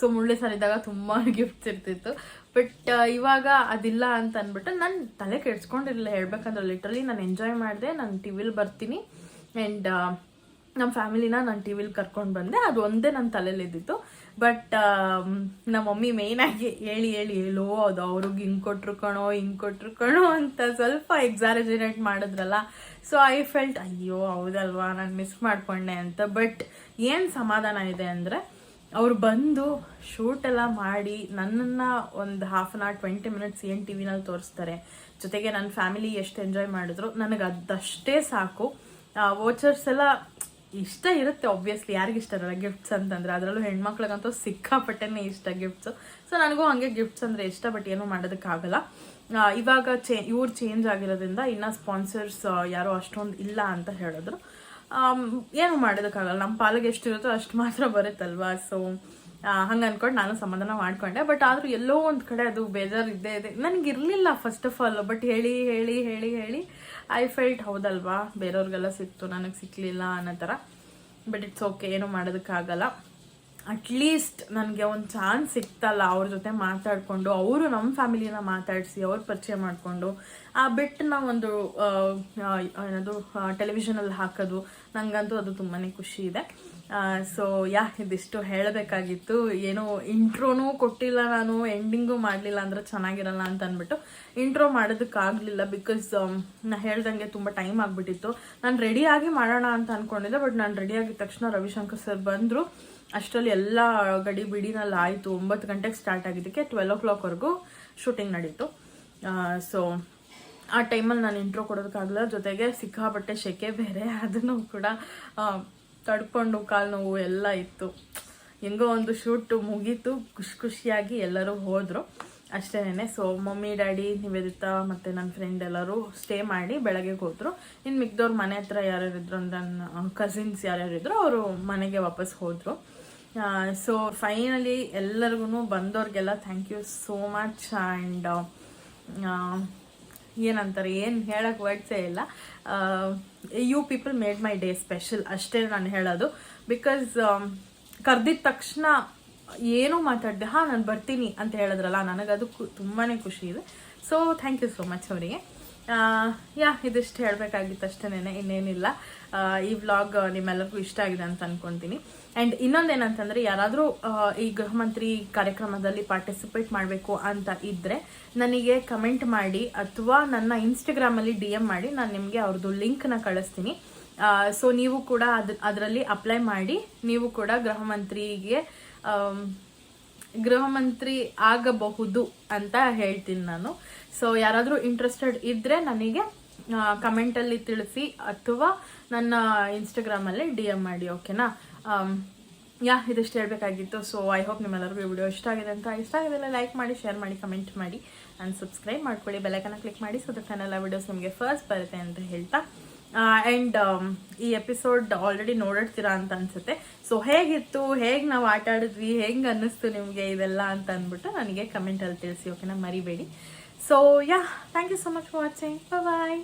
ಸೊ ಮುರಳಿ ಸರ್ ಇದ್ದಾಗ ತುಂಬ ಗಿಫ್ಟ್ಸ್ ಇರ್ತಿತ್ತು. ಬಟ್ ಇವಾಗ ಅದಿಲ್ಲ ಅಂತ ಅಂದ್ಬಿಟ್ಟು ನಾನು ತಲೆ ಕೆಡ್ಸ್ಕೊಂಡಿರಲಿಲ್ಲ ಹೇಳ್ಬೇಕಂದ್ರೆ. ಲಿಟ್ರಲಿ ನಾನು ಎಂಜಾಯ್ ಮಾಡಿದೆ. ನಾನು ಟಿ ವಿಲಿ ಬರ್ತೀನಿ ಆ್ಯಂಡ್ ನಮ್ಮ ಫ್ಯಾಮಿಲಿನ ನಾನು ಟಿ ವಿಲಿ ಕರ್ಕೊಂಡು ಬಂದೆ. ಅದು ಒಂದೇ ನನ್ನ ತಲೆಯಲ್ಲಿ ಇದ್ದಿತ್ತು. ಬಟ್ ನಮ್ಮ ಮಮ್ಮಿ ಮೇಯ್ನಾಗಿ ಹೇಳಿ ಹೇಳೋ ಅದು ಅವ್ರಿಗೆ ಹಿಂಗೆ ಕೊಟ್ರು ಕಣೋ ಅಂತ ಸ್ವಲ್ಪ ಎಕ್ಸಾರಜರೇಟ್ ಮಾಡಿದ್ರಲ್ಲ. ಸೊ ಐ ಫೆಲ್ಟ್ ಅಯ್ಯೋ ಹೌದಲ್ವಾ ನಾನು ಮಿಸ್ ಮಾಡ್ಕೊಂಡೆ ಅಂತ. ಬಟ್ ಏನು ಸಮಾಧಾನ ಇದೆ ಅಂದರೆ ಅವ್ರು ಬಂದು ಶೂಟೆಲ್ಲ ಮಾಡಿ ನನ್ನನ್ನು ಒಂದು ಹಾಫ್ ಆನ್ ಅವರ್ 20 ಮಿನಿಟ್ಸ್ ಏನು ಟಿ ವಿನಲ್ಲಿ ತೋರಿಸ್ತಾರೆ. ಜೊತೆಗೆ ನನ್ನ ಫ್ಯಾಮಿಲಿ ಎಷ್ಟು ಎಂಜಾಯ್ ಮಾಡಿದ್ರು ನನಗೆ ಅದಷ್ಟೇ ಸಾಕು. ವೋಚರ್ಸ್ ಎಲ್ಲ ಇಷ್ಟ ಇರುತ್ತೆ ಆಬ್ವಿಯಸ್ಲಿ, ಯಾರಿಗಿಷ್ಟ ಇರಲ್ಲ ಗಿಫ್ಟ್ಸ್ ಅಂತಂದರೆ. ಅದರಲ್ಲೂ ಹೆಣ್ಮಕ್ಳಿಗಂತೂ ಸಿಕ್ಕಾಪಟ್ಟೆನೇ ಇಷ್ಟ ಗಿಫ್ಟ್ಸು. ಸೊ ನನಗೂ ಹಾಗೆ ಗಿಫ್ಟ್ಸ್ ಅಂದರೆ ಇಷ್ಟ. ಬಟ್ ಏನೂ ಮಾಡೋದಕ್ಕಾಗಲ್ಲ. ಇವಾಗ ಇವ್ರು ಚೇಂಜ್ ಆಗಿರೋದ್ರಿಂದ ಇನ್ನು ಸ್ಪಾನ್ಸರ್ಸ್ ಯಾರೋ ಅಷ್ಟೊಂದು ಇಲ್ಲ ಅಂತ ಹೇಳಿದ್ರು. ಏನು ಮಾಡೋದಕ್ಕಾಗಲ್ಲ, ನಮ್ಮ ಪಾಲಿಗೆ ಎಷ್ಟಿರುತ್ತೋ ಅಷ್ಟು ಮಾತ್ರ ಬರುತ್ತಲ್ವಾ. ಸೊ ಹಂಗೆ ಅಂದ್ಕೊಂಡು ನಾನು ಸಮಾಧಾನ ಮಾಡ್ಕೊಂಡೆ. ಬಟ್ ಆದರೂ ಎಲ್ಲೋ ಒಂದು ಕಡೆ ಅದು ಬೇಜಾರು ಇದ್ದೇ ಇದೆ. ನನಗಿರಲಿಲ್ಲ ಫಸ್ಟ್ ಆಫ್ ಆಲ್. ಬಟ್ ಹೇಳಿ ಐ ಫೆಲ್ಟ್ ಹೌದಲ್ವಾ ಬೇರೆಯವ್ರಿಗೆಲ್ಲ ಸಿಕ್ತು ನನಗೆ ಸಿಕ್ಕಲಿಲ್ಲ ಅನ್ನೋ ಥರ. ಬಟ್ ಇಟ್ಸ್ ಓಕೆ, ಏನೂ ಮಾಡೋದಕ್ಕಾಗಲ್ಲ. ಅಟ್ಲೀಸ್ಟ್ ನನಗೆ ಒಂದು ಚಾನ್ಸ್ ಸಿಕ್ತಲ್ಲ ಅವ್ರ ಜೊತೆ ಮಾತಾಡಿಕೊಂಡು, ಅವರು ನಮ್ಮ ಫ್ಯಾಮಿಲಿನ ಮಾತಾಡಿಸಿ ಅವ್ರ ಪರಿಚಯ ಮಾಡಿಕೊಂಡು ಆ ಬಿಟ್ಟು ನಾವೊಂದು ಏನದು ಟೆಲಿವಿಷನಲ್ಲಿ ಹಾಕೋದು ನನಗಂತೂ ಅದು ತುಂಬಾ ಖುಷಿ ಇದೆ. ಸೊ ಇದಿಷ್ಟು ಹೇಳಬೇಕಾಗಿತ್ತು. ಏನೋ ಇಂಟ್ರೋನೂ ಕೊಟ್ಟಿಲ್ಲ ನಾನು, ಎಂಡಿಂಗು ಮಾಡಲಿಲ್ಲ ಅಂದರೆ ಚೆನ್ನಾಗಿರಲ್ಲ ಅಂತ ಅಂದ್ಬಿಟ್ಟು ಇಂಟ್ರೋ ಮಾಡೋದಕ್ಕಾಗಲಿಲ್ಲ. ಬಿಕಾಸ್ ನಾನು ಹೇಳ್ದಂಗೆ ತುಂಬ ಟೈಮ್ ಆಗಿಬಿಟ್ಟಿತ್ತು. ನಾನು ರೆಡಿಯಾಗಿ ಮಾಡೋಣ ಅಂತ ಅಂದ್ಕೊಂಡಿದ್ದೆ. ಬಟ್ ನಾನು ರೆಡಿಯಾಗಿದ್ದ ತಕ್ಷಣ ರವಿಶಂಕರ್ ಸರ್ ಬಂದರು. ಅಷ್ಟರಲ್ಲಿ ಎಲ್ಲ ಗಡಿ ಬಿಡಿನಲ್ಲಿ ಆಯಿತು. 9 ಗಂಟೆಗೆ ಸ್ಟಾರ್ಟ್ ಆಗಿದ್ದಕ್ಕೆ 12 o'clockವರೆಗೂ ಶೂಟಿಂಗ್ ನಡೀತು. ಸೊ ಆ ಟೈಮಲ್ಲಿ ನಾನು ಇಂಟ್ರೋ ಕೊಡೋದಕ್ಕಾಗಲ್ಲ. ಜೊತೆಗೆ ಸಿಕ್ಕಾಪಟ್ಟೆ ಸೆಕೆ ಬೇರೆ, ಅದನ್ನು ಕೂಡ ತಡ್ಕೊಂಡು ಕಾಲು ನೋವು ಎಲ್ಲ ಇತ್ತು. ಹೆಂಗೋ ಒಂದು ಶೂಟ್ ಮುಗೀತು, ಖುಷಿಯಾಗಿ ಎಲ್ಲರೂ ಹೋದರು ಅಷ್ಟೇನೆ. ಸೊ ಮಮ್ಮಿ ಡ್ಯಾಡಿ ನಿವೇದಿತಾ ಮತ್ತು ನನ್ನ ಫ್ರೆಂಡ್ ಎಲ್ಲರೂ ಸ್ಟೇ ಮಾಡಿ ಬೆಳಗ್ಗೆ ಹೋದರು. ಇನ್ನು ಮಿಕ್ದವ್ರು ಮನೆ ಹತ್ರ ಯಾರ್ಯಾರಿದ್ರು, ನನ್ನ ಕಸಿನ್ಸ್ ಯಾರ್ಯಾರಿದ್ರು ಅವರು ಮನೆಗೆ ವಾಪಸ್ ಹೋದರು. ಸೊ ಫೈನಲಿ ಎಲ್ಲರಿಗೂ ಬಂದವ್ರಿಗೆಲ್ಲ thank you so much. And ಏನಂತಾರೆ, ಏನು ಹೇಳೋಕ್ಕೆ ವರ್ಡ್ಸೇ ಇಲ್ಲ. You people made my day special ಅಷ್ಟೇ ನಾನು ಹೇಳೋದು. ಬಿಕಾಸ್ ಕರೆದಿದ್ದ ತಕ್ಷಣ ಏನೂ ಮಾತಾಡಿದೆ, ನಾನು ಬರ್ತೀನಿ ಅಂತ ಹೇಳಿದ್ರಲ್ಲ, ನನಗದು ತುಂಬಾ ಖುಷಿ ಇದೆ. So thank you so much ಅವರಿಗೆ. ಇದಿಷ್ಟು ಹೇಳಬೇಕಾಗಿತ್ತು ಅಷ್ಟೇನೆ, ಇನ್ನೇನಿಲ್ಲ. ಈ ವ್ಲಾಗ್ ನಿಮ್ಮೆಲ್ಲರಿಗೂ ಇಷ್ಟ ಆಗಿದೆ ಅಂತ ಅಂದ್ಕೊತೀನಿ. ಆ್ಯಂಡ್ ಇನ್ನೊಂದೇನಂತಂದರೆ, ಯಾರಾದರೂ ಈ ಗೃಹ ಮಂತ್ರಿ ಕಾರ್ಯಕ್ರಮದಲ್ಲಿ ಪಾರ್ಟಿಸಿಪೇಟ್ ಮಾಡಬೇಕು ಅಂತ ಇದ್ದರೆ ನನಗೆ ಕಮೆಂಟ್ ಮಾಡಿ ಅಥವಾ ನನ್ನ ಇನ್ಸ್ಟಾಗ್ರಾಮಲ್ಲಿ DM ಮಾಡಿ, ನಾನು ನಿಮಗೆ ಅವ್ರದ್ದು ಲಿಂಕ್ನ ಕಳಿಸ್ತೀನಿ. ಸೊ ನೀವು ಕೂಡ ಅದರಲ್ಲಿ ಅಪ್ಲೈ ಮಾಡಿ ನೀವು ಕೂಡ ಗೃಹ ಮಂತ್ರಿ ಆಗಬಹುದು ಅಂತ ಹೇಳ್ತೀನಿ ನಾನು. ಸೊ ಯಾರಾದರೂ ಇಂಟ್ರೆಸ್ಟೆಡ್ ಇದ್ದರೆ ನನಗೆ ಕಮೆಂಟಲ್ಲಿ ತಿಳಿಸಿ ಅಥವಾ ನನ್ನ ಇನ್ಸ್ಟಾಗ್ರಾಮಲ್ಲಿ DM ಮಾಡಿ, ಓಕೆನಾ? ಇದಿಷ್ಟು ಹೇಳಬೇಕಾಗಿತ್ತು. ಸೊ ಐ ಹೋಪ್ ನಿಮ್ಮೆಲ್ಲರಿಗೂ ಈ ವಿಡಿಯೋ ಇಷ್ಟ ಆಗಿದೆ ಅಂತ. ಇಷ್ಟ ಆಗಿದೆಲ್ಲ ಲೈಕ್ ಮಾಡಿ, ಶೇರ್ ಮಾಡಿ, ಕಮೆಂಟ್ ಮಾಡಿ ಆ್ಯಂಡ್ ಸಬ್ಸ್ಕ್ರೈಬ್ ಮಾಡ್ಕೊಳ್ಳಿ. ಬೆಲ್ಲೈಕನ್ನ ಕ್ಲಿಕ್ ಮಾಡಿ, ಸೊ ದಟ್ ನನ್ನೆಲ್ಲ ವಿಡಿಯೋಸ್ ನಿಮಗೆ ಫಸ್ಟ್ ಬರುತ್ತೆ ಅಂತ ಹೇಳ್ತಾ. ಆ್ಯಂಡ್ ಈ ಎಪಿಸೋಡ್ ಆಲ್ರೆಡಿ ನೋಡಿರ್ತೀರಾ ಅಂತ ಅನ್ಸುತ್ತೆ. ಸೊ ಹೇಗಿತ್ತು, ಹೇಗೆ ನಾವು ಆಟ ಆಡಿದ್ವಿ, ಹೆಂಗೆ ಅನ್ನಿಸ್ತು ನಿಮಗೆ ಇದೆಲ್ಲ ಅಂತ ಅಂದ್ಬಿಟ್ಟು ನನಗೆ ಕಮೆಂಟಲ್ಲಿ ತಿಳಿಸಿ, ಓಕೆನಾ? ಮರಿಬೇಡಿ. So thank you so much for watching. Bye.